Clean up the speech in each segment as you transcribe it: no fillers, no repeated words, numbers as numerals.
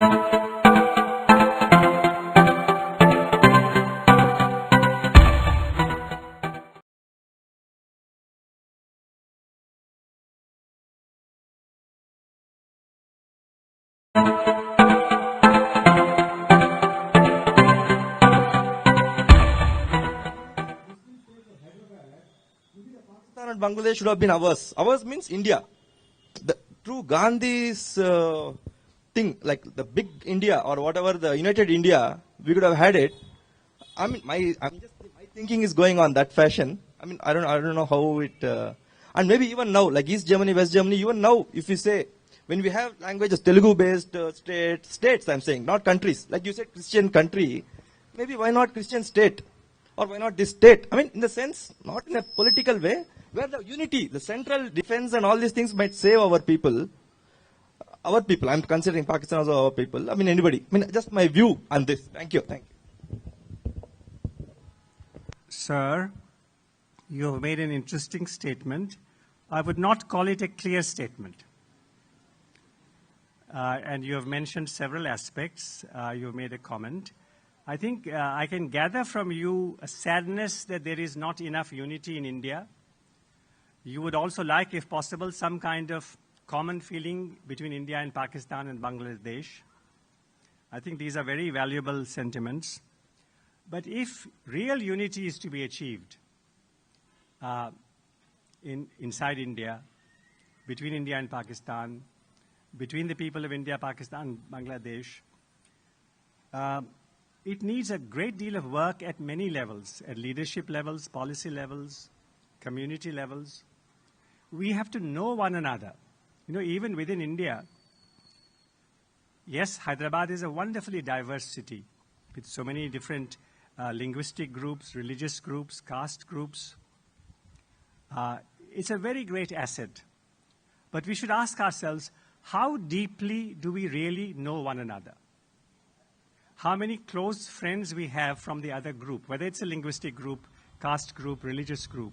Pakistan and Bangladesh should have been ours. Ours means India. Through Gandhi's thing, like the big India or whatever, the United India, we could have had it. I mean, my thinking is going on that fashion. I mean, I don't know how it, and maybe even now, like East Germany, West Germany, even now, if you say, when we have languages, Telugu-based states, I'm saying, not countries. Like you said, Christian country, maybe why not Christian state? Or why not this state? I mean, in the sense, not in a political way, where the unity, the central defense and all these things might save our people. Our people, I'm considering Pakistan as our people. I mean, anybody. I mean, just my view on this. Thank you. Thank you. Sir, you have made an interesting statement. I would not call it a clear statement. And you have mentioned several aspects. You have made a comment. I think I can gather from you a sadness that there is not enough unity in India. You would also like, if possible, some kind of common feeling between India and Pakistan and Bangladesh. I think these are very valuable sentiments. But if real unity is to be achieved inside India, between India and Pakistan, between the people of India, Pakistan, Bangladesh, it needs a great deal of work at many levels, at leadership levels, policy levels, community levels. We have to know one another. You know, even within India, yes, Hyderabad is a wonderfully diverse city with so many different linguistic groups, religious groups, caste groups. It's a very great asset. But we should ask ourselves, how deeply do we really know one another? How many close friends we have from the other group, whether it's a linguistic group, caste group, religious group.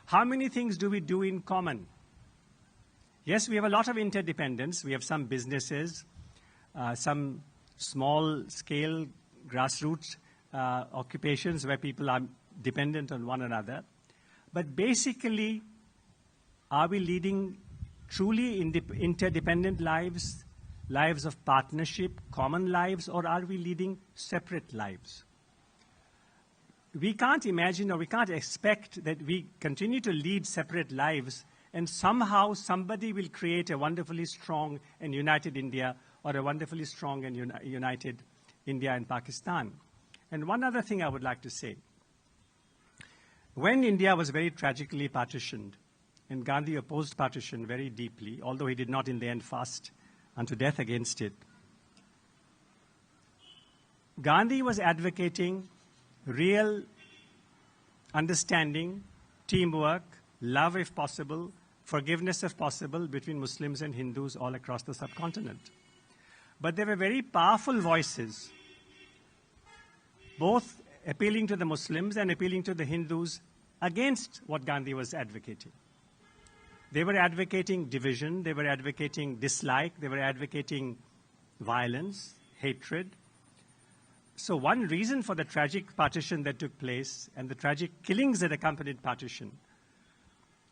How many things do we do in common? Yes, we have a lot of interdependence. We have some businesses, some small-scale grassroots occupations where people are dependent on one another. But basically, are we leading truly interdependent lives, lives of partnership, common lives, or are we leading separate lives? We can't imagine or we can't expect that we continue to lead separate lives and somehow somebody will create a wonderfully strong and united India or a wonderfully strong and united India and Pakistan. And one other thing I would like to say. When India was very tragically partitioned, and Gandhi opposed partition very deeply, although he did not in the end fast unto death against it, Gandhi was advocating real understanding, teamwork, love if possible, forgiveness if possible between Muslims and Hindus all across the subcontinent. But there were very powerful voices, both appealing to the Muslims and appealing to the Hindus against what Gandhi was advocating. They were advocating division, they were advocating dislike, they were advocating violence, hatred. So one reason for the tragic partition that took place and the tragic killings that accompanied partition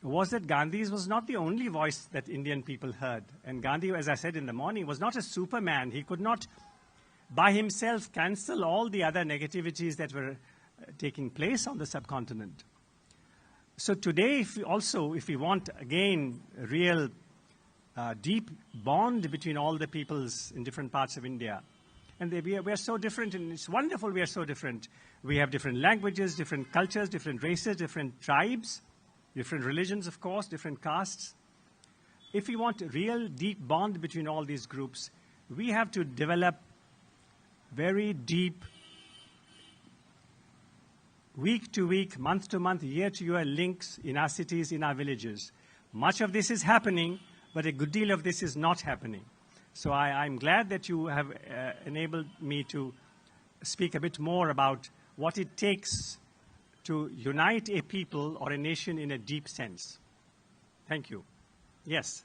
was that Gandhi's was not the only voice that Indian people heard. And Gandhi, as I said in the morning, was not a superman. He could not by himself cancel all the other negativities that were taking place on the subcontinent. So today, if we want, again, a real deep bond between all the peoples in different parts of India, and we are so different, and it's wonderful we are so different. We have different languages, different cultures, different races, different tribes, different religions, of course, different castes. If we want a real deep bond between all these groups, we have to develop very deep, week to week, month to month, year to year links in our cities, in our villages. Much of this is happening, but a good deal of this is not happening. So I'm glad that you have enabled me to speak a bit more about what it takes to unite a people or a nation in a deep sense. Thank you. Yes.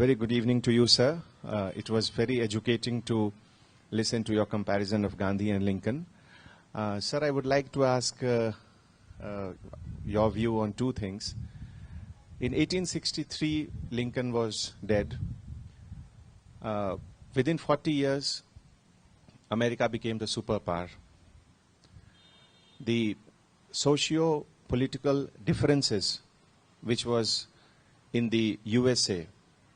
very good evening to you, sir. It was very educating to listen to your comparison of Gandhi and Lincoln. Sir, I would like to ask your view on two things. In 1863, Lincoln was dead. Within 40 years, America became the superpower. The socio-political differences which was in the USA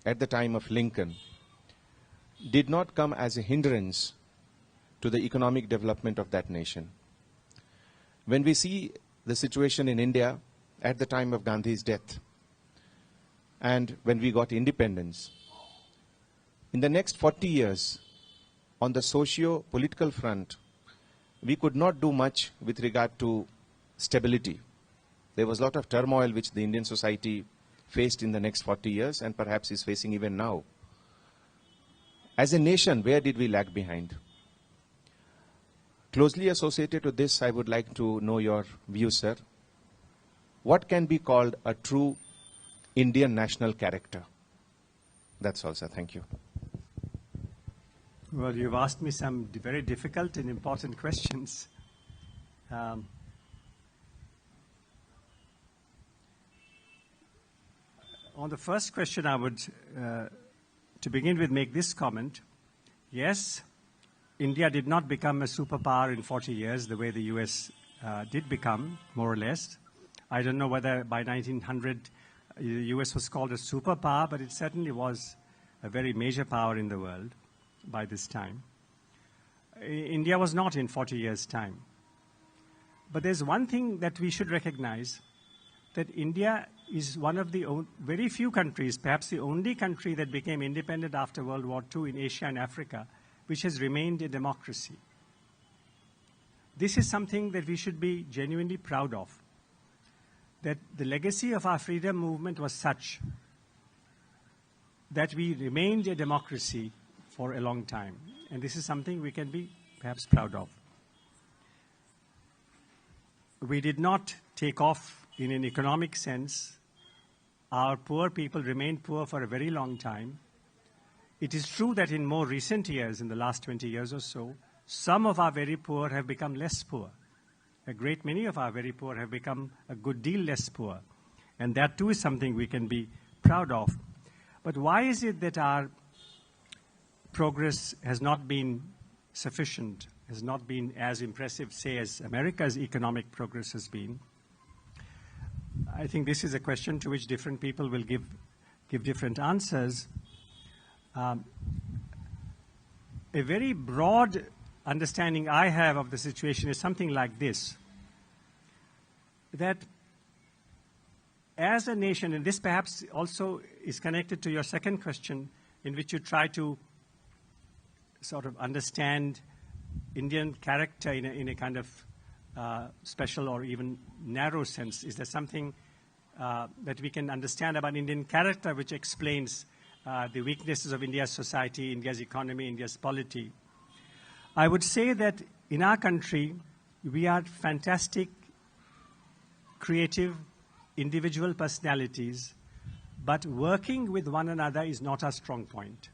at the time of Lincoln did not come as a hindrance to the economic development of that nation. When we see the situation in India at the time of Gandhi's death and when we got independence, in the next 40 years, on the socio-political front, we could not do much with regard to stability. There was a lot of turmoil which the Indian society faced in the next 40 years and perhaps is facing even now. As a nation, where did we lag behind? Closely associated to this, I would like to know your view, sir. What can be called a true Indian national character? That's all, sir. Thank you. Well, you've asked me some very difficult and important questions. On the first question, I would, to begin with, make this comment. Yes, India did not become a superpower in 40 years the way the US did become, more or less. I don't know whether by 1900 the US was called a superpower, but it certainly was a very major power in the world by this time. India was not in 40 years' time. But there's one thing that we should recognize, that India is one of the very few countries, perhaps the only country that became independent after World War II in Asia and Africa, which has remained a democracy. This is something that we should be genuinely proud of, that the legacy of our freedom movement was such that we remained a democracy for a long time. And this is something we can be perhaps proud of. We did not take off in an economic sense. Our poor people remained poor for a very long time. It is true that in more recent years, in the last 20 years or so, some of our very poor have become less poor. A great many of our very poor have become a good deal less poor. And that too is something we can be proud of. But why is it that our progress has not been sufficient, has not been as impressive, say, as America's economic progress has been? I think this is a question to which different people will give different answers. A very broad understanding I have of the situation is something like this, that as a nation, and this perhaps also is connected to your second question, in which you try to sort of understand Indian character in a kind of special or even narrow sense. Is there something that we can understand about Indian character which explains the weaknesses of India's society, India's economy, India's polity? I would say that in our country, we are fantastic, creative, individual personalities, but working with one another is not our strong point.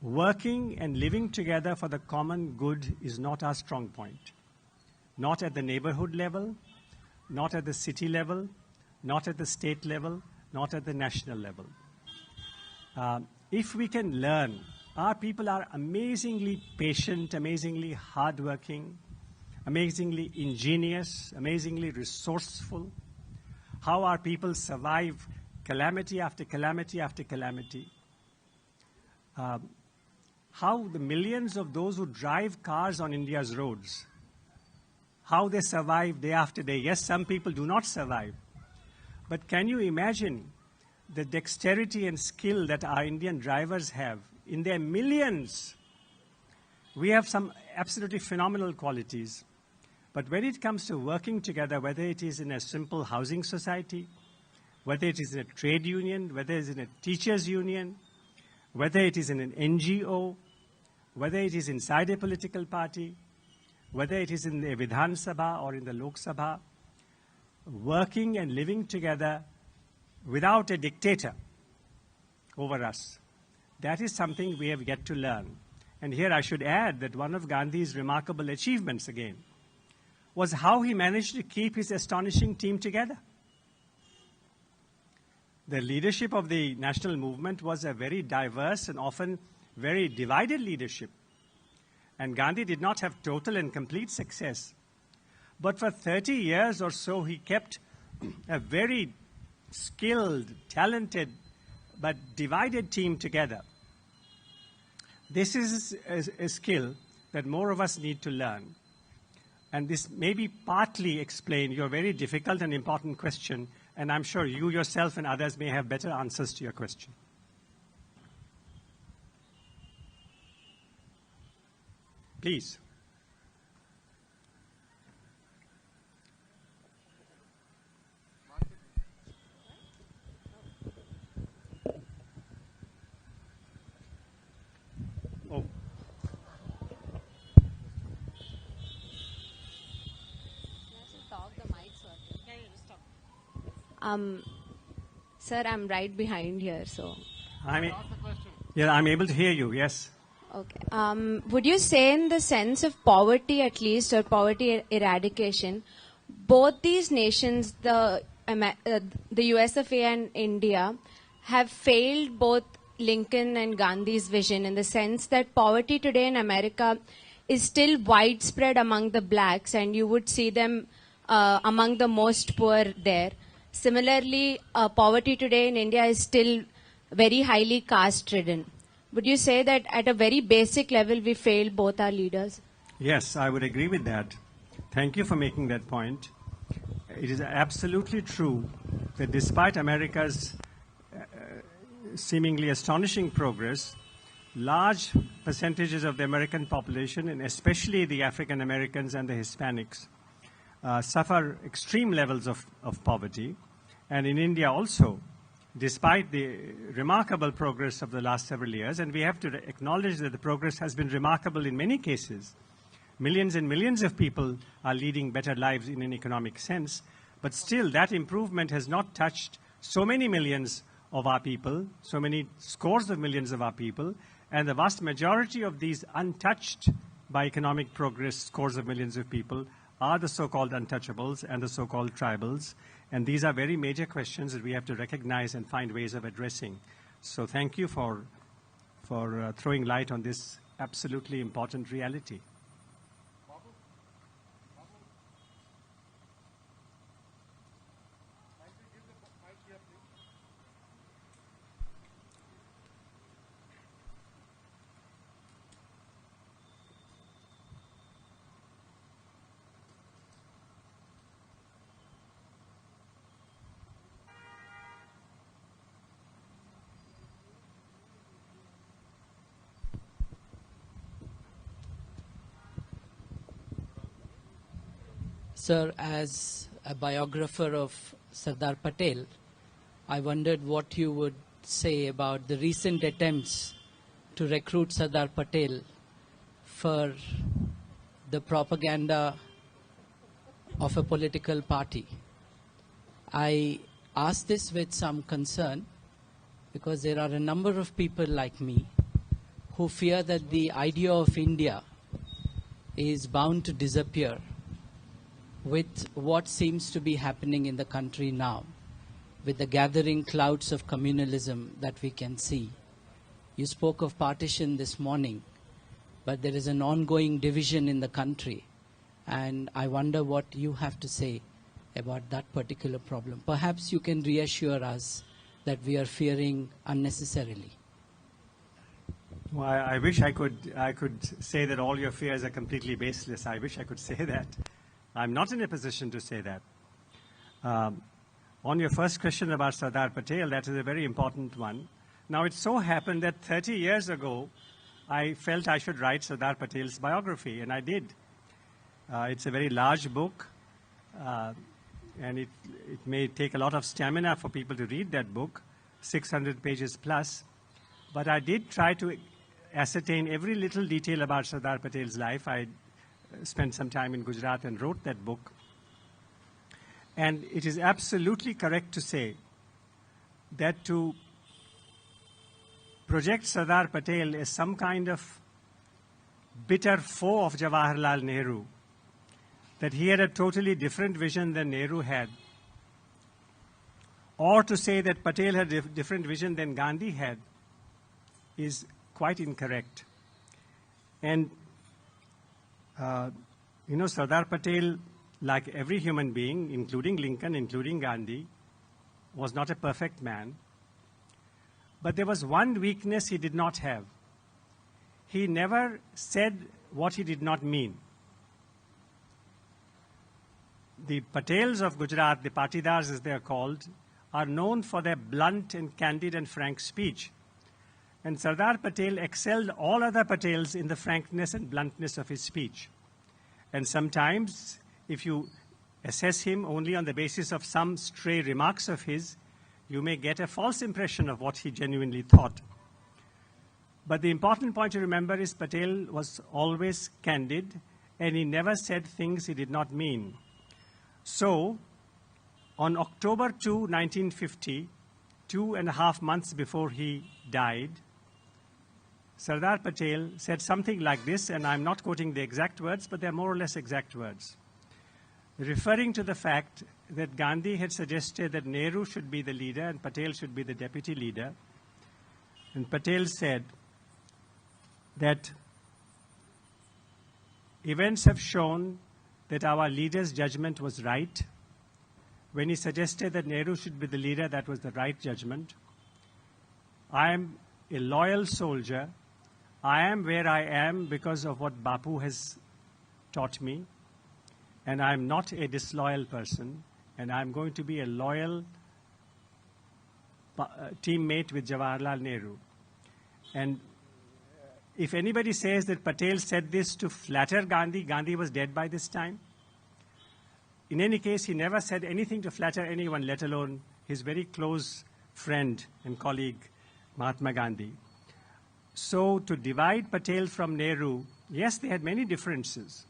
Working and living together for the common good is not our strong point. Not at the neighborhood level, not at the city level, not at the state level, not at the national level. If we can learn, our people are amazingly patient, amazingly hardworking, amazingly ingenious, amazingly resourceful. How our people survive calamity after calamity after calamity. How the millions of those who drive cars on India's roads, how they survive day after day. Yes, some people do not survive. But can you imagine the dexterity and skill that our Indian drivers have? In their millions, we have some absolutely phenomenal qualities. But when it comes to working together, whether it is in a simple housing society, whether it is in a trade union, whether it is in a teachers' union, whether it is in an NGO, whether it is inside a political party, whether it is in the Vidhan Sabha or in the Lok Sabha, working and living together without a dictator, over us. That is something we have yet to learn. And here I should add that one of Gandhi's remarkable achievements again was how he managed to keep his astonishing team together. The leadership of the national movement was a very diverse and often very divided leadership. And Gandhi did not have total and complete success. But for 30 years or so, he kept a very skilled, talented, but divided team together. This is a skill that more of us need to learn. And this may be partly explain your very difficult and important question, and I'm sure you yourself and others may have better answers to your question. Please. Oh. Sir, I'm right behind here, so. I'm able to hear you, yes. Okay. Would you say in the sense of poverty at least, or poverty eradication, both these nations, the USFA and India, have failed both Lincoln and Gandhi's vision in the sense that poverty today in America is still widespread among the blacks, and you would see them among the most poor there. Similarly, poverty today in India is still very highly caste-ridden. Would you say that at a very basic level we failed both our leaders? Yes, I would agree with that. Thank you for making that point. It is absolutely true that despite America's seemingly astonishing progress, large percentages of the American population, and especially the African Americans and the Hispanics, suffer extreme levels of poverty. And in India also, despite the remarkable progress of the last several years, and we have to acknowledge that the progress has been remarkable in many cases. Millions and millions of people are leading better lives in an economic sense, but still that improvement has not touched so many millions of our people, so many scores of millions of our people, and the vast majority of these untouched by economic progress scores of millions of people are the so-called untouchables and the so-called tribals. And these are very major questions that we have to recognize and find ways of addressing. So thank you for throwing light on this absolutely important reality. Sir, as a biographer of Sardar Patel, I wondered what you would say about the recent attempts to recruit Sardar Patel for the propaganda of a political party. I ask this with some concern because there are a number of people like me who fear that the idea of India is bound to disappear with what seems to be happening in the country now, with the gathering clouds of communalism that we can see. You spoke of partition this morning, but there is an ongoing division in the country, and I wonder what you have to say about that particular problem. Perhaps you can reassure us that we are fearing unnecessarily. Well, I wish I could say that all your fears are completely baseless. I wish I could say that. I'm not in a position to say that. On your first question about Sardar Patel, that is a very important one. Now, it so happened that 30 years ago, I felt I should write Sardar Patel's biography, and I did. It's a very large book, and it may take a lot of stamina for people to read that book, 600 pages plus. But I did try to ascertain every little detail about Sardar Patel's life. I spent some time in Gujarat and wrote that book. And it is absolutely correct to say that to project Sardar Patel as some kind of bitter foe of Jawaharlal Nehru, that he had a totally different vision than Nehru had, or to say that Patel had a different vision than Gandhi had, is quite incorrect. And, Sardar Patel, like every human being, including Lincoln, including Gandhi, was not a perfect man. But there was one weakness he did not have. He never said what he did not mean. The Patels of Gujarat, the Patidars as they are called, are known for their blunt and candid and frank speech. And Sardar Patel excelled all other Patels in the frankness and bluntness of his speech. And sometimes, if you assess him only on the basis of some stray remarks of his, you may get a false impression of what he genuinely thought. But the important point to remember is Patel was always candid, and he never said things he did not mean. So, on October 2, 1950, 2.5 months before he died, Sardar Patel said something like this, and I'm not quoting the exact words, but they're more or less exact words, referring to the fact that Gandhi had suggested that Nehru should be the leader and Patel should be the deputy leader. And Patel said that events have shown that our leader's judgment was right. When he suggested that Nehru should be the leader, that was the right judgment. I am a loyal soldier. I am where I am because of what Bapu has taught me. And I am not a disloyal person. And I am going to be a loyal teammate with Jawaharlal Nehru. And if anybody says that Patel said this to flatter Gandhi, Gandhi was dead by this time. In any case, he never said anything to flatter anyone, let alone his very close friend and colleague, Mahatma Gandhi. So to divide Patel from Nehru, yes, they had many differences.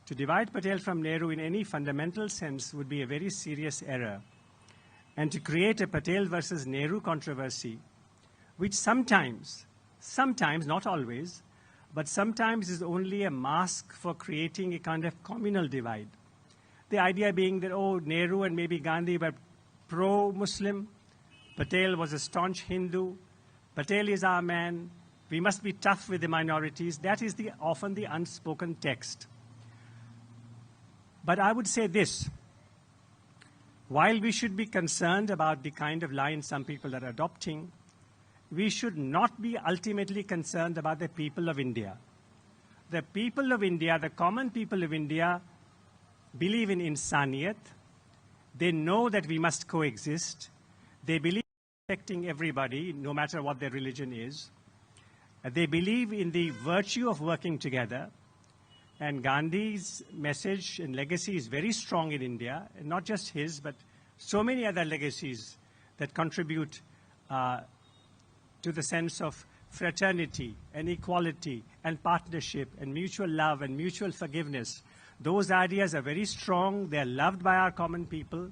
To divide Patel from Nehru in any fundamental sense would be a very serious error. And to create a Patel versus Nehru controversy, which sometimes, not always, but sometimes is only a mask for creating a kind of communal divide. The idea being that, Nehru and maybe Gandhi were pro-Muslim, Patel was a staunch Hindu, Patel is our man, we must be tough with the minorities. That is often the unspoken text. But I would say this, while we should be concerned about the kind of line some people are adopting, we should not be ultimately concerned about the people of India. The people of India, the common people of India, believe in insaniyat. They know that we must coexist. They believe in protecting everybody, no matter what their religion is. They believe in the virtue of working together. And Gandhi's message and legacy is very strong in India, and not just his, but so many other legacies that contribute to the sense of fraternity and equality and partnership and mutual love and mutual forgiveness. Those ideas are very strong. They are loved by our common people.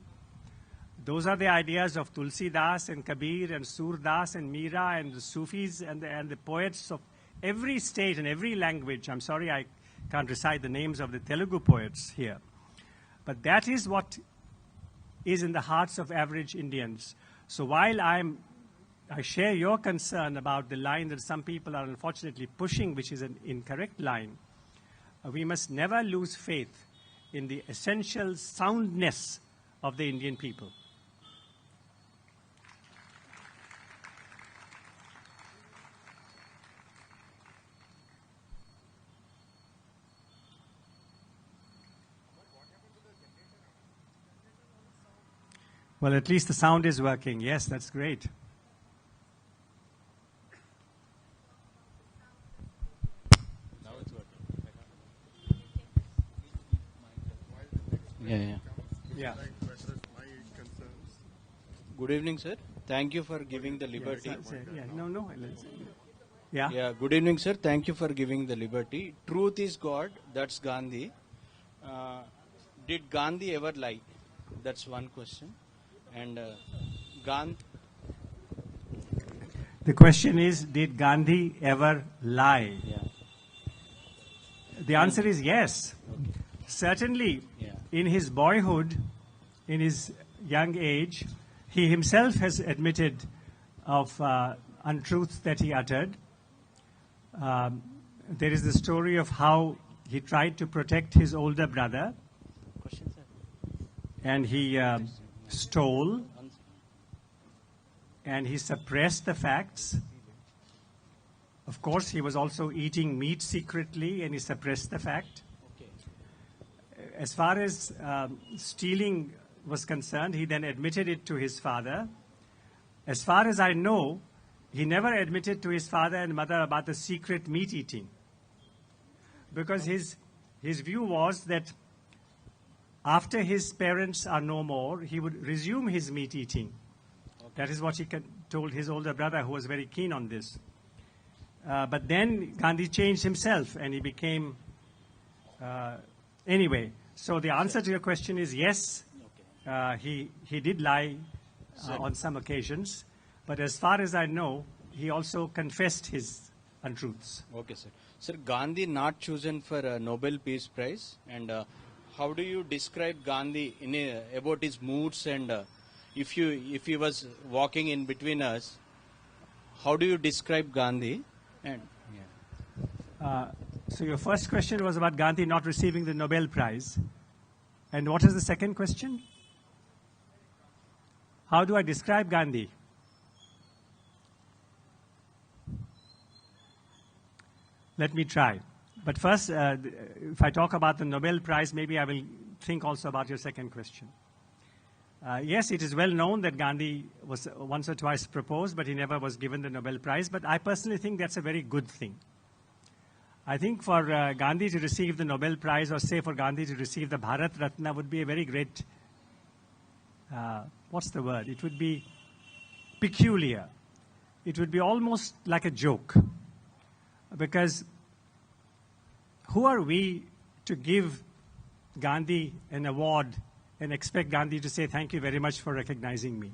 Those are the ideas of Tulsi Das and Kabir and Sur Das and Meera and the Sufis and the poets of every state and every language. I'm sorry I can't recite the names of the Telugu poets here. But that is what is in the hearts of average Indians. So while I share your concern about the line that some people are unfortunately pushing, which is an incorrect line, we must never lose faith in the essential soundness of the Indian people. Well, at least the sound is working. Yes, that's great. Now it's working. Yeah. Good evening, sir. Thank you for giving the liberty. Yeah. Good evening, sir. Thank you for giving the liberty. Truth is God. That's Gandhi. Did Gandhi ever lie? That's one question. And The question is, did Gandhi ever lie? Yeah. The answer is yes. Certainly, Yeah. in his boyhood, in his young age, he himself has admitted of untruths that he uttered. There is the story of how he tried to protect his older brother, and he stole, and he suppressed the facts. Of course, he was also eating meat secretly, and he suppressed the fact. As far as stealing was concerned, he then admitted it to his father. As far as I know, he never admitted to his father and mother about the secret meat eating, because his view was that after his parents are no more, he would resume his meat eating. That is what he told his older brother, who was very keen on this. But then Gandhi changed himself, and he became... anyway, so the answer to your question is yes, he did lie on some occasions. But as far as I know, he also confessed his untruths. Okay, sir. Sir, Gandhi not chosen for a Nobel Peace Prize, and how do you describe Gandhi about his moods, and if he was walking in between us, how do you describe Gandhi? And So your first question was about Gandhi not receiving the Nobel Prize. And what is the second question? How do I describe Gandhi? Let me try. But first, if I talk about the Nobel Prize, maybe I will think also about your second question. Yes, it is well known that Gandhi was once or twice proposed, but he never was given the Nobel Prize. But I personally think that's a very good thing. I think for Gandhi to receive the Nobel Prize, or say for Gandhi to receive the Bharat Ratna, would be a very great, what's the word? It would be peculiar. It would be almost like a joke. Because who are we to give Gandhi an award and expect Gandhi to say, thank you very much for recognizing me?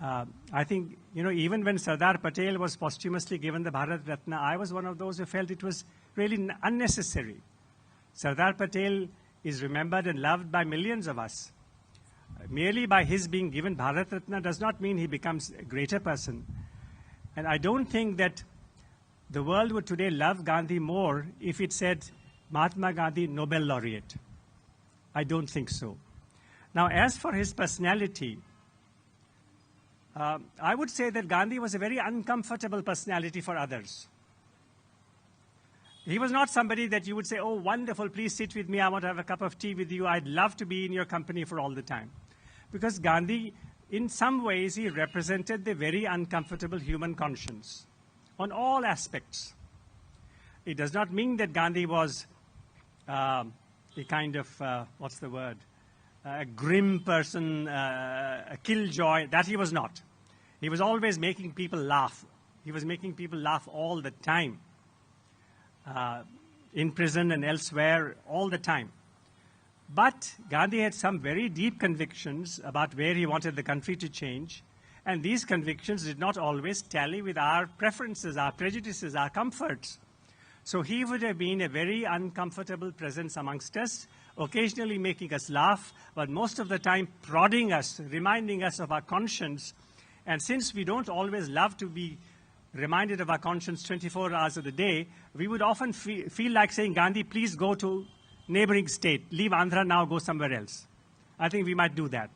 I think, even when Sardar Patel was posthumously given the Bharat Ratna, I was one of those who felt it was really unnecessary. Sardar Patel is remembered and loved by millions of us. Merely by his being given Bharat Ratna does not mean he becomes a greater person. And I don't think that the world would today love Gandhi more if it said Mahatma Gandhi Nobel Laureate. I don't think so. Now, as for his personality, I would say that Gandhi was a very uncomfortable personality for others. He was not somebody that you would say, oh, wonderful, please sit with me, I want to have a cup of tea with you, I'd love to be in your company for all the time. Because Gandhi, in some ways, he represented the very uncomfortable human conscience on all aspects. It does not mean that Gandhi was a kind of, what's the word, a grim person, a killjoy. That he was not. He was always making people laugh. He was making people laugh all the time. In prison and elsewhere, all the time. But Gandhi had some very deep convictions about where he wanted the country to change. And these convictions did not always tally with our preferences, our prejudices, our comforts. So he would have been a very uncomfortable presence amongst us, occasionally making us laugh, but most of the time prodding us, reminding us of our conscience. And since we don't always love to be reminded of our conscience 24 hours of the day, we would often feel like saying, Gandhi, please go to neighboring state. Leave Andhra now, go somewhere else. I think we might do that.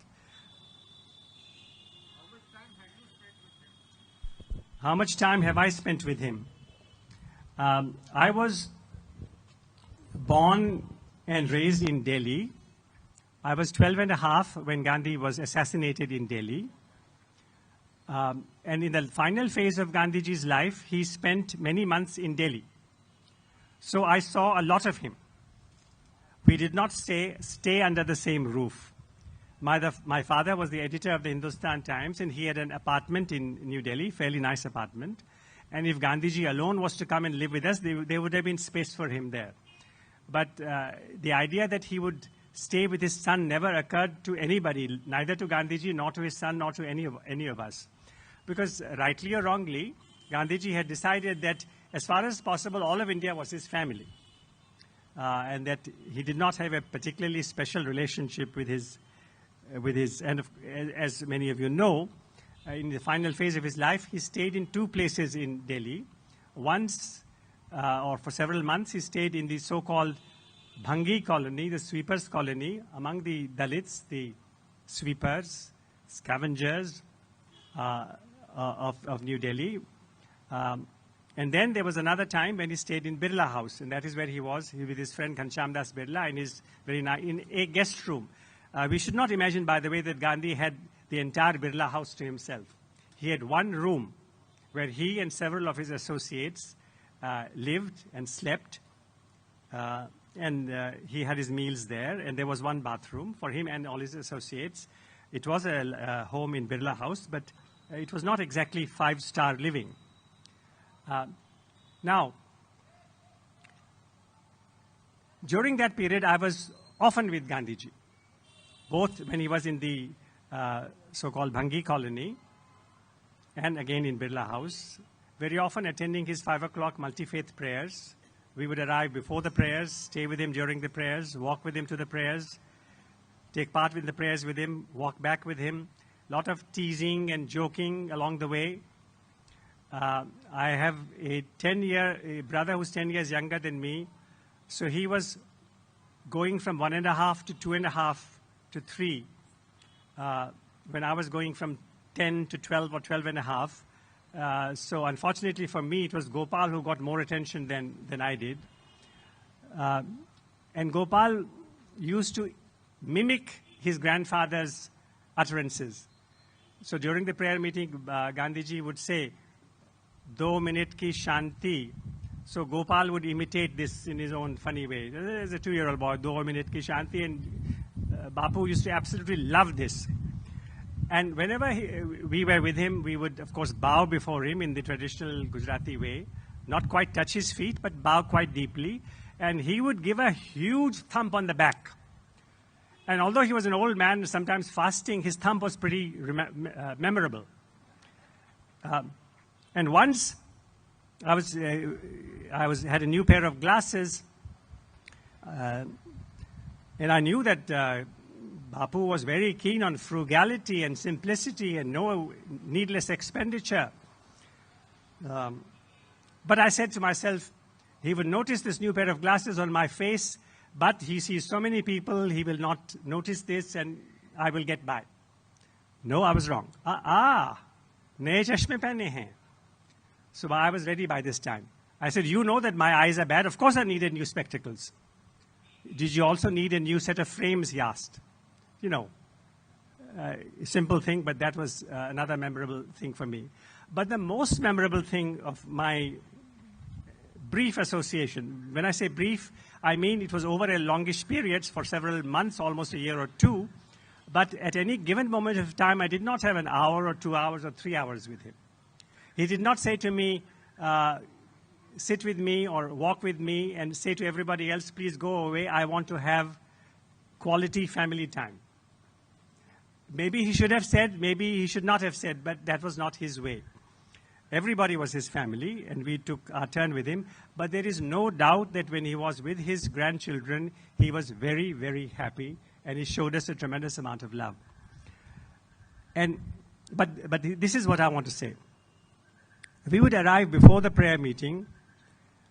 How much time have I spent with him? I was born and raised in Delhi. I was 12 and a half when Gandhi was assassinated in Delhi. And in the final phase of Gandhiji's life, he spent many months in Delhi. So I saw a lot of him. We did not stay under the same roof. My father was the editor of the Hindustan Times, and he had an apartment in New Delhi, fairly nice apartment. And if Gandhiji alone was to come and live with us, there would have been space for him there. But the idea that he would stay with his son never occurred to anybody, neither to Gandhiji, nor to his son, nor to any of us. because rightly or wrongly, Gandhiji had decided that as far as possible, all of India was his family. And that he did not have a particularly special relationship with his, and as many of you know, in the final phase of his life, he stayed in two places in Delhi. Once, or for several months, he stayed in the so-called Bhangi colony, the sweepers colony, among the Dalits, the sweepers, scavengers of New Delhi. And then there was another time when he stayed in Birla House, and that is where he was with his friend Ghanshyam Das Birla in his in a guest room. We should not imagine, by the way, that Gandhi had the entire Birla House to himself. He had one room where he and several of his associates lived and slept, and he had his meals there, and there was one bathroom for him and all his associates. It was a home in Birla House, but it was not exactly five-star living. Now, during that period, I was often with Gandhiji, both when he was in the so-called Bhangi colony and again in Birla House, very often attending his 5 o'clock multi-faith prayers. We would arrive before the prayers, stay with him during the prayers, walk with him to the prayers, take part in the prayers with him, walk back with him. A lot of teasing and joking along the way. I have a brother who's 10 years younger than me. So he was going from 1.5 to 2.5 to 3. When I was going from 10 to 12 or 12.5. So unfortunately for me, it was Gopal who got more attention than I did. And Gopal used to mimic his grandfather's utterances. So during the prayer meeting, Gandhiji would say, "2 minute ki shanti." So Gopal would imitate this in his own funny way. There's a 2-year-old boy, "2 minute ki shanti," and Bapu used to absolutely love this. And whenever we were with him, we would, of course, bow before him in the traditional Gujarati way, not quite touch his feet, but bow quite deeply. And he would give a huge thump on the back. And although he was an old man, sometimes fasting, his thump was pretty memorable. And once I had a new pair of glasses, and I knew that Bapu was very keen on frugality and simplicity and no needless expenditure. But I said to myself, he would notice this new pair of glasses on my face, but he sees so many people, he will not notice this and I will get by. No, I was wrong. Naye chashme pehne hain. So I was ready by this time. I said, "You know that my eyes are bad. Of course I needed new spectacles." "Did you also need a new set of frames?" he asked. You know, a simple thing, but that was another memorable thing for me. But the most memorable thing of my brief association, when I say brief, I mean it was over a longish period for several months, almost a year or two. But at any given moment of time, I did not have an hour or 2 hours or 3 hours with him. He did not say to me, sit with me or walk with me and say to everybody else, "Please go away, I want to have quality family time." Maybe he should have said, maybe he should not have said, but that was not his way. Everybody was his family, and we took our turn with him. But there is no doubt that when he was with his grandchildren, he was very, very happy, and he showed us a tremendous amount of love. But this is what I want to say. We would arrive before the prayer meeting,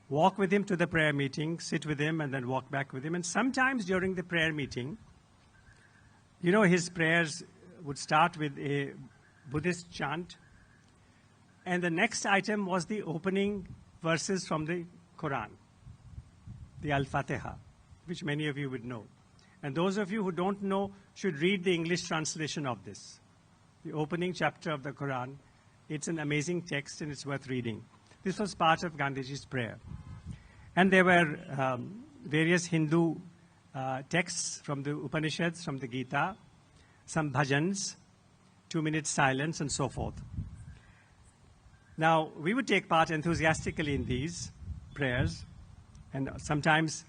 walk with him to the prayer meeting, sit with him, and then walk back with him. And sometimes during the prayer meeting, you know, his prayers would start with a Buddhist chant, and the next item was the opening verses from the Quran, the Al-Fatiha, which many of you would know. And those of you who don't know should read the English translation of this, the opening chapter of the Quran. It's an amazing text, and it's worth reading. This was part of Gandhiji's prayer. And there were various Hindu texts from the Upanishads, from the Gita, some bhajans, 2-minute silence, and so forth. Now, we would take part enthusiastically in these prayers, and sometimes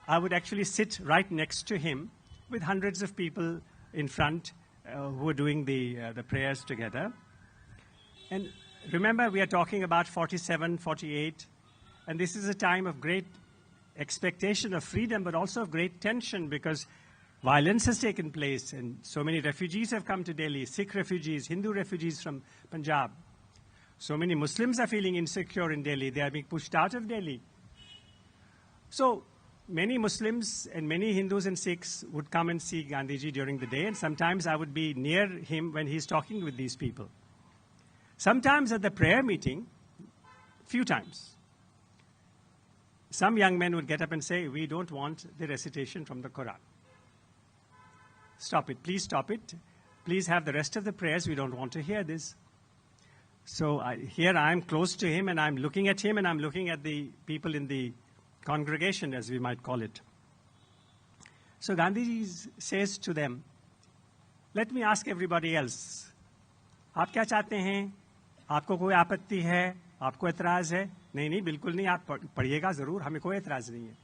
I would actually sit right next to him with hundreds of people in front who were doing the prayers together. And remember, we are talking about 47, 48, and this is a time of great expectation of freedom, but also of great tension, because violence has taken place, and so many refugees have come to Delhi, Sikh refugees, Hindu refugees from Punjab. So many Muslims are feeling insecure in Delhi. They are being pushed out of Delhi. So many Muslims and many Hindus and Sikhs would come and see Gandhiji during the day, and sometimes I would be near him when he's talking with these people. Sometimes at the prayer meeting, few times, some young men would get up and say, we don't want the recitation from the Quran. Stop it. Please stop it. Please have the rest of the prayers. We don't want to hear this. So here I am close to him, and I'm looking at him, and I'm looking at the people in the congregation, as we might call it. So Gandhiji says to them, let me ask everybody else, आप क्या चाहते हैं? आपको कोई आपत्ति है? आपको एतराज है? नहीं नहीं, बिल्कुल नहीं, आप पढ़िएगा जरूर, हमें कोई एतराज नहीं है.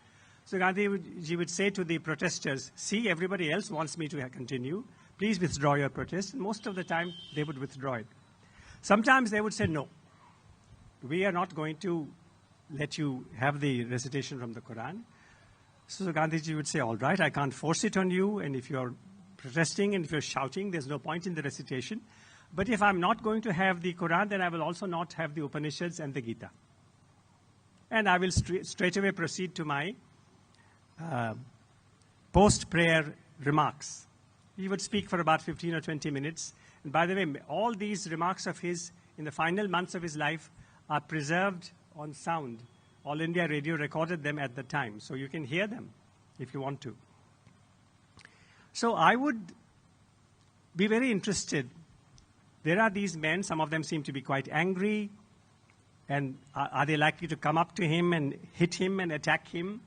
So Gandhiji would say to the protesters, see, everybody else wants me to continue. Please withdraw your protest. And most of the time, they would withdraw it. Sometimes they would say, no, we are not going to let you have the recitation from the Quran. So Gandhiji would say, all right, I can't force it on you, and if you're protesting and if you're shouting, there's no point in the recitation. But if I'm not going to have the Quran, then I will also not have the Upanishads and the Gita. And I will straight away proceed to my post-prayer remarks. He would speak for about 15 or 20 minutes. And by the way, all these remarks of his in the final months of his life are preserved on sound. All India Radio recorded them at the time, so you can hear them if you want to. So I would be very interested. There are these men, some of them seem to be quite angry, and are they likely to come up to him and hit him and attack him?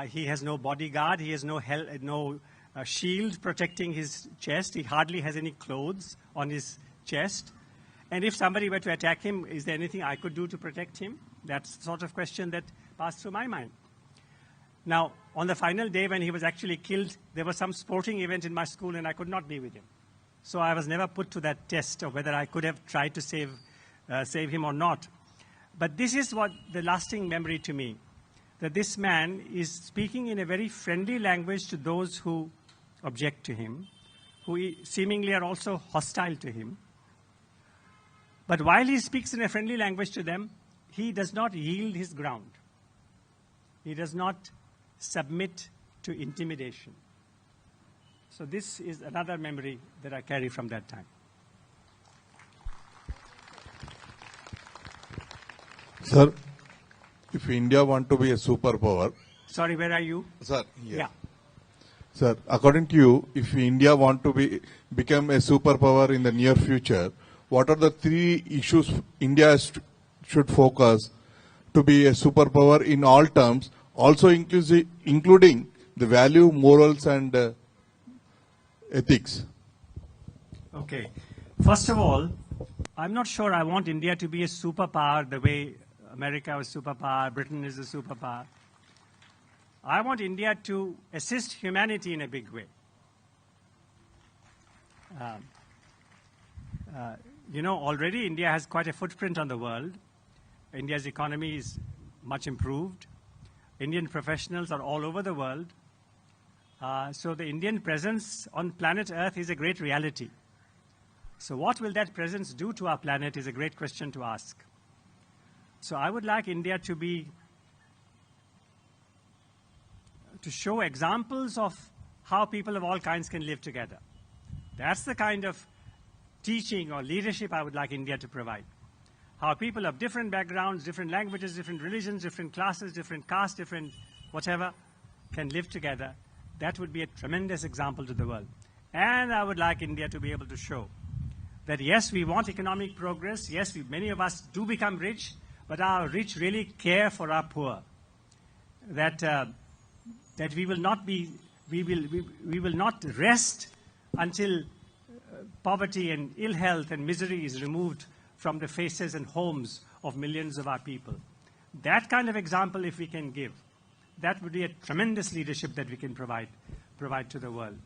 He has no bodyguard, he has no shield protecting his chest, he hardly has any clothes on his chest. And if somebody were to attack him, is there anything I could do to protect him? That's the sort of question that passed through my mind. Now, on the final day when he was actually killed, there was some sporting event in my school and I could not be with him. So I was never put to that test of whether I could have tried to save him or not. But this is what the lasting memory to me, that this man is speaking in a very friendly language to those who object to him, who seemingly are also hostile to him. But while he speaks in a friendly language to them, he does not yield his ground. He does not submit to intimidation. So this is another memory that I carry from that time. Sir, if India want to be a superpower... Sorry, where are you? Sir, here. Yeah. Sir, according to you, if India want to become a superpower in the near future, what are the 3 issues India should focus to be a superpower in all terms, also including the value, morals, and ethics? Okay. First of all, I'm not sure I want India to be a superpower the way America was superpower, Britain is a superpower. I want India to assist humanity in a big way. You know, already India has quite a footprint on the world. India's economy is much improved. Indian professionals are all over the world. So the Indian presence on planet Earth is a great reality. So what will that presence do to our planet is a great question to ask. So I would like India to show examples of how people of all kinds can live together. That's the kind of teaching or leadership I would like India to provide. How people of different backgrounds, different languages, different religions, different classes, different castes, different whatever, can live together. That would be a tremendous example to the world. And I would like India to be able to show that yes, we want economic progress, yes, many of us do become rich, but our rich really care for our poor. That we will not rest until poverty and ill health and misery is removed from the faces and homes of millions of our people. That kind of example, if we can give, that would be a tremendous leadership that we can provide to the world.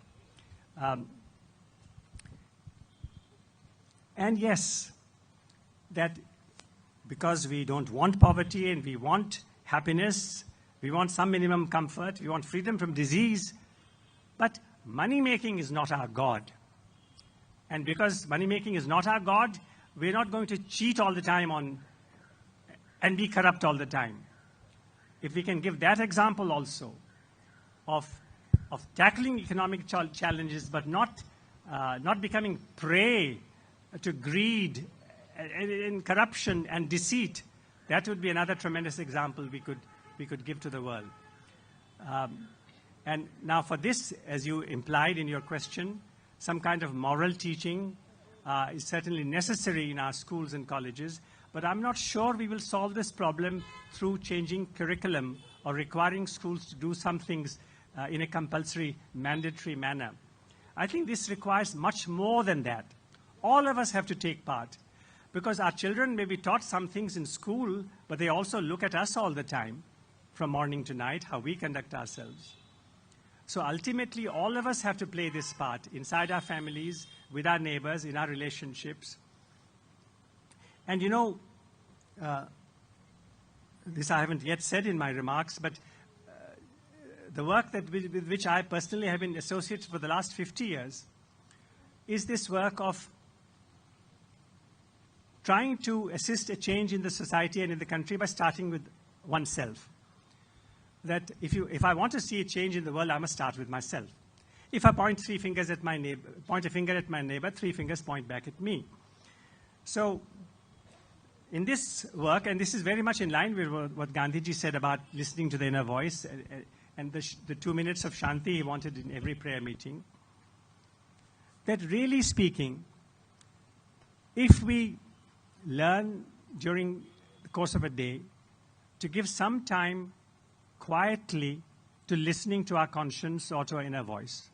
And yes, that because we don't want poverty and we want happiness, we want some minimum comfort, we want freedom from disease, but money making is not our God. And because money making is not our God, we're not going to cheat all the time and be corrupt all the time. If we can give that example also of tackling economic challenges, but not becoming prey to greed and corruption and deceit, that would be another tremendous example we could give to the world. And now for this, as you implied in your question, some kind of moral teaching is certainly necessary in our schools and colleges, but I'm not sure we will solve this problem through changing curriculum or requiring schools to do some things in a compulsory, mandatory manner. I think this requires much more than that. All of us have to take part, because our children may be taught some things in school, but they also look at us all the time, from morning to night, how we conduct ourselves. So ultimately, all of us have to play this part inside our families, with our neighbors, in our relationships. And you know, this I haven't yet said in my remarks, but the work with which I personally have been associated for the last 50 years is this work of trying to assist a change in the society and in the country by starting with oneself. That if I want to see a change in the world, I must start with myself. If I point a finger at my neighbor, 3 fingers point back at me. So in this work, and this is very much in line with what Gandhiji said about listening to the inner voice, and the 2 minutes of Shanti he wanted in every prayer meeting, that really speaking, if we learn during the course of a day to give some time quietly to listening to our conscience or to our inner voice,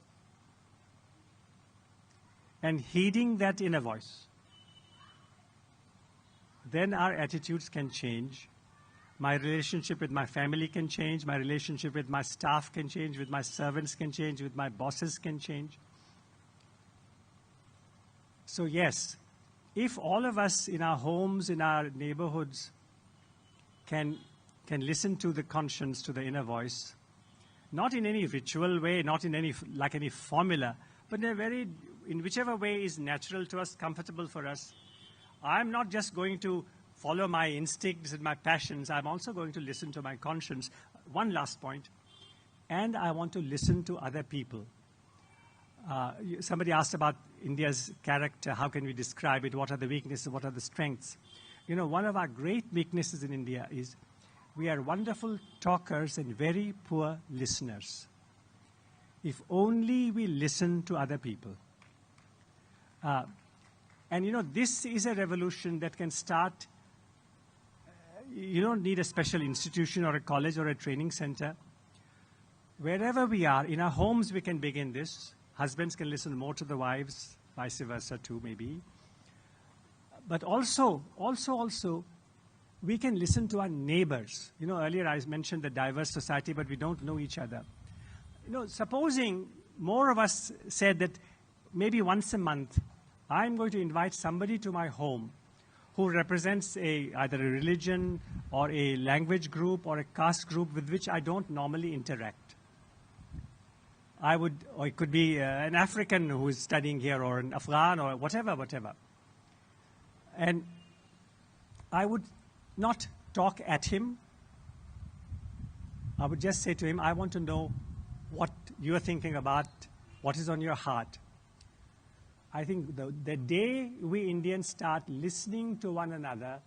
and heeding that inner voice, then our attitudes can change. My relationship with my family can change. My relationship with my staff can change. With my servants can change. With my bosses can change. So yes, if all of us in our homes, in our neighborhoods, can listen to the conscience, to the inner voice, not in any ritual way, not in any formula, but in whichever way is natural to us, comfortable for us. I'm not just going to follow my instincts and my passions. I'm also going to listen to my conscience. One last point. And I want to listen to other people. Somebody asked about India's character. How can we describe it? What are the weaknesses? What are the strengths? You know, one of our great weaknesses in India is we are wonderful talkers and very poor listeners. If only we listen to other people. And you know, this is a revolution that can start. You don't need a special institution or a college or a training center. Wherever we are, in our homes, we can begin this. Husbands can listen more to the wives, vice versa too, maybe. But also, we can listen to our neighbors. You know, earlier I mentioned the diverse society, but we don't know each other. You know, supposing more of us said that maybe once a month, I'm going to invite somebody to my home who represents either a religion or a language group or a caste group with which I don't normally interact. Or it could be an African who is studying here, or an Afghan, or whatever. And I would not talk at him. I would just say to him, I want to know what you're thinking about, what is on your heart. I think the day we Indians start listening to one another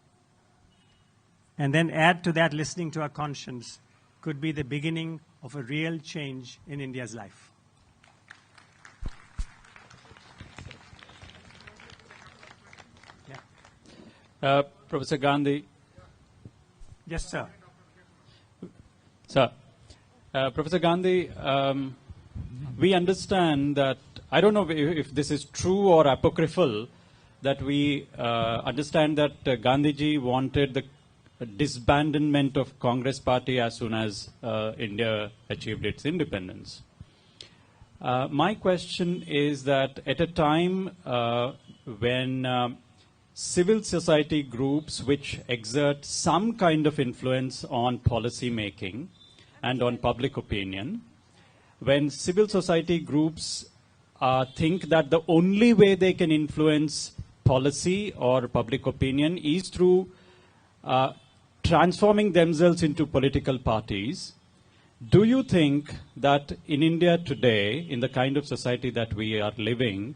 and then add to that listening to our conscience could be the beginning of a real change in India's life. Yeah. Professor Gandhi. Yes, sir. Sir, Professor Gandhi, we understand that, I don't know if this is true or apocryphal, that we understand that Gandhiji wanted the disbandment of Congress party as soon as India achieved its independence. My question is that at a time when civil society groups which exert some kind of influence on policy making and on public opinion, when civil society groups think that the only way they can influence policy or public opinion is through transforming themselves into political parties, do you think that in India today, in the kind of society that we are living,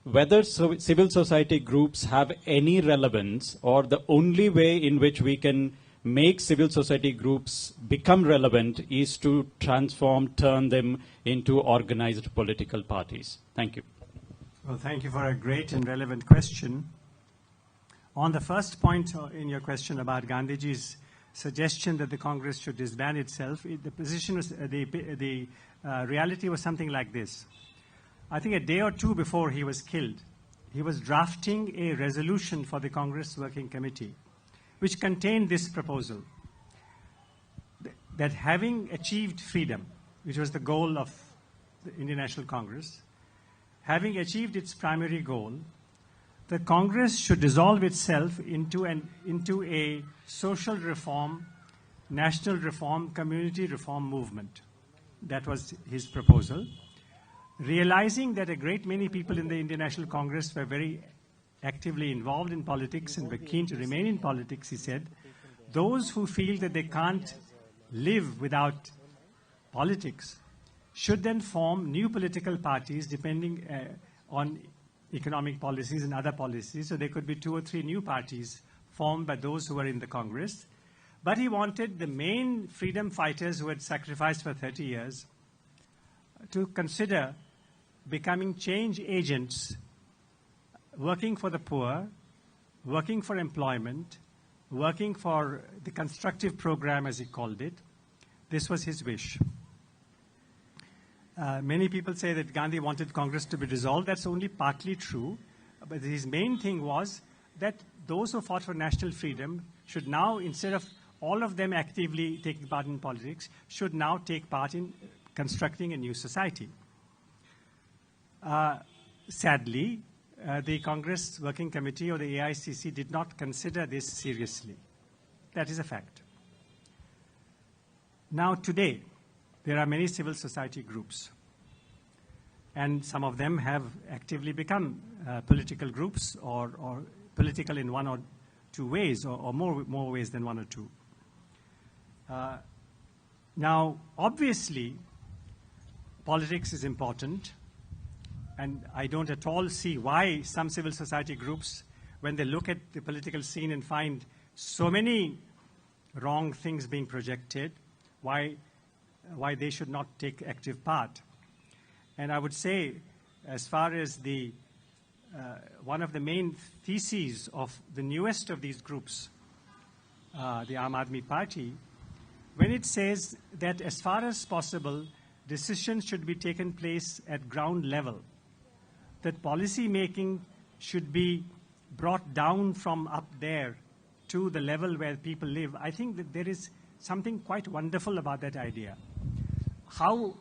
whether civil society groups have any relevance, or the only way in which we can make civil society groups become relevant is to turn them into organized political parties? Thank you. Well, thank you for a great and relevant question. On the first point in your question about Gandhiji's suggestion that the Congress should disband itself, the position was, the reality was something like this. I think a day or two before he was killed, he was drafting a resolution for the Congress Working Committee, which contained this proposal, that having achieved freedom, which was the goal of the Indian National Congress, having achieved its primary goal, the Congress should dissolve itself into a social reform, national reform, community reform movement. That was his proposal. Realizing that a great many people in the Indian National Congress were very actively involved in politics and were keen to remain in politics, he said, those who feel that they can't live without politics should then form new political parties depending on economic policies and other policies. So there could be 2 or 3 new parties formed by those who were in the Congress. But he wanted the main freedom fighters who had sacrificed for 30 years to consider becoming change agents, working for the poor, working for employment, working for the constructive program, as he called it. This was his wish. Many people say that Gandhi wanted Congress to be dissolved. That's only partly true. But his main thing was that those who fought for national freedom should now, instead of all of them actively taking part in politics, should now take part in constructing a new society. Sadly, the Congress Working Committee or the AICC did not consider this seriously. That is a fact. Now today, there are many civil society groups, and some of them have actively become political groups or political in 1 or 2 ways, or more ways than 1 or 2. Now, obviously, politics is important, and I don't at all see why some civil society groups, when they look at the political scene and find so many wrong things being projected, why they should not take active part. And I would say, as far as the one of the main theses of the newest of these groups, the Aam Aadmi Party, when it says that as far as possible, decisions should be taken place at ground level, that policy making should be brought down from up there to the level where people live, I think that there is something quite wonderful about that idea. How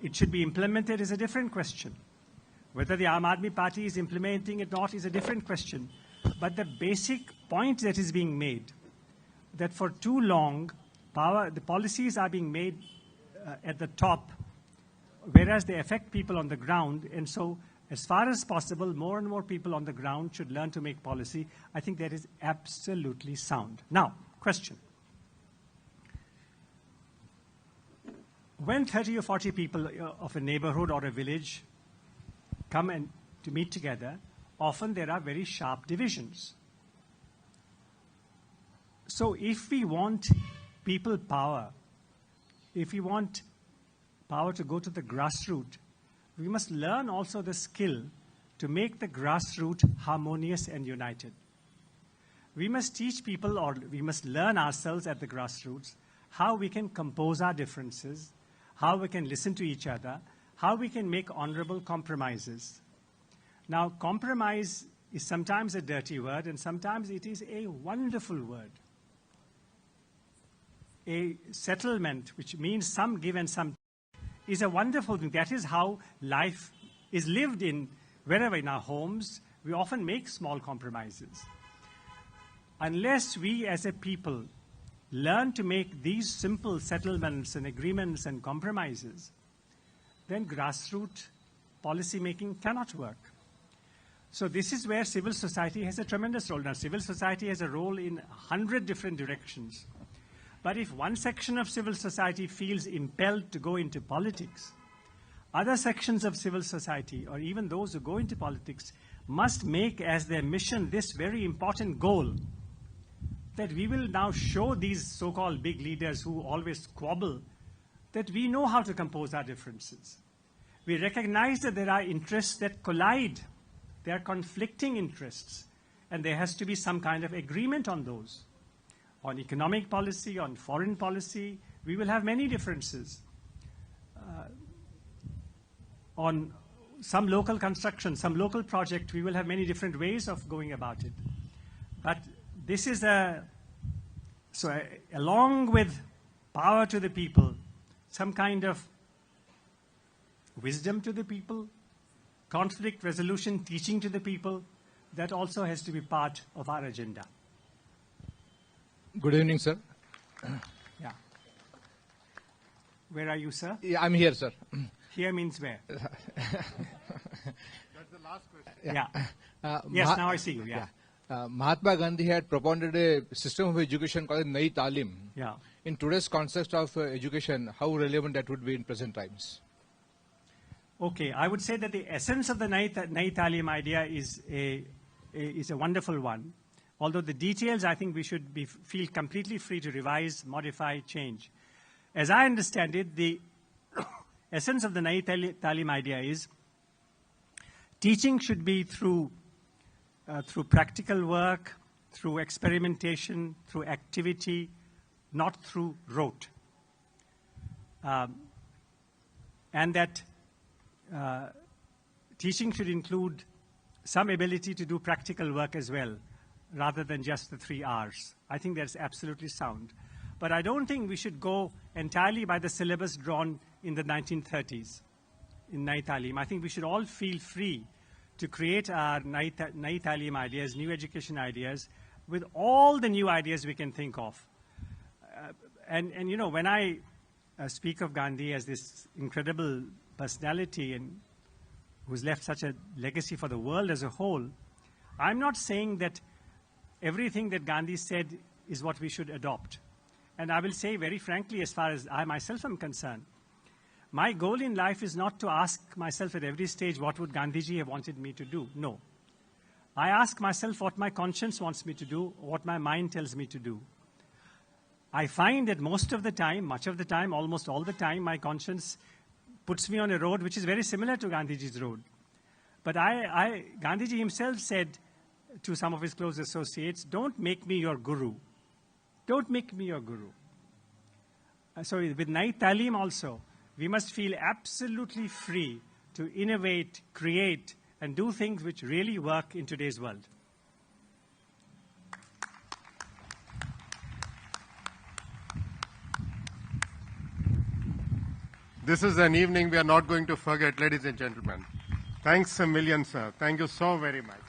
it should be implemented is a different question. Whether the Aam Aadmi Party is implementing it or not is a different question. But the basic point that is being made, that for too long, the policies are being made at the top, whereas they affect people on the ground. And so, as far as possible, more and more people on the ground should learn to make policy. I think that is absolutely sound. Now, question. When 30 or 40 people of a neighborhood or a village come and to meet together, often there are very sharp divisions. So if we want people power, if we want power to go to the grassroots, we must learn also the skill to make the grassroots harmonious and united. We must teach people, or we must learn ourselves at the grassroots, how we can compose our differences, how we can listen to each other, how we can make honorable compromises. Now, compromise is sometimes a dirty word, and sometimes it is a wonderful word. A settlement, which means some give and some take, is a wonderful thing. That is how life is lived in, wherever, in our homes, We often make small compromises. Unless we as a people learn to make these simple settlements and agreements and compromises, then grassroots policy making cannot work. So this is where civil society has a tremendous role. Now, civil society has a role in 100 different directions. But if one section of civil society feels impelled to go into politics, other sections of civil society, or even those who go into politics, must make as their mission this very important goal, that we will now show these so-called big leaders who always squabble that we know how to compose our differences. We recognize that there are interests that collide. There are conflicting interests, and there has to be some kind of agreement on those. On economic policy, on foreign policy, we will have many differences. On some local construction, some local project, we will have many different ways of going about it. But this is along with power to the people, some kind of wisdom to the people, conflict resolution, teaching to the people, that also has to be part of our agenda. Good evening, sir. Yeah. Where are you, sir? Yeah, I'm here, sir. Here means where? That's the last question. Yeah. Yes, now I see you, yeah. Mahatma Gandhi had propounded a system of education called Nai Talim. Yeah. In today's context of education, how relevant that would be in present times? Okay, I would say that the essence of the Nai Talim idea is a wonderful one. Although the details, I think we should feel completely free to revise, modify, change. As I understand it, the essence of the Nai Talim idea is teaching should be through practical work, through experimentation, through activity, not through rote. And that teaching should include some ability to do practical work as well, rather than just the 3 R's. I think that's absolutely sound. But I don't think we should go entirely by the syllabus drawn in the 1930s in Nai Talim. I think we should all feel free to create our Nai Talim ideas, new education ideas, with all the new ideas we can think of. And you know, when I speak of Gandhi as this incredible personality and who's left such a legacy for the world as a whole, I'm not saying that everything that Gandhi said is what we should adopt. And I will say very frankly, as far as I myself am concerned, my goal in life is not to ask myself at every stage, what would Gandhiji have wanted me to do? No. I ask myself what my conscience wants me to do, what my mind tells me to do. I find that most of the time, much of the time, almost all the time, my conscience puts me on a road which is very similar to Gandhiji's road. But Gandhiji himself said to some of his close associates, don't make me your guru. Don't make me your guru. So with Nai Talim also, we must feel absolutely free to innovate, create, and do things which really work in today's world. This is an evening we are not going to forget, ladies and gentlemen. Thanks a million, sir. Thank you so very much.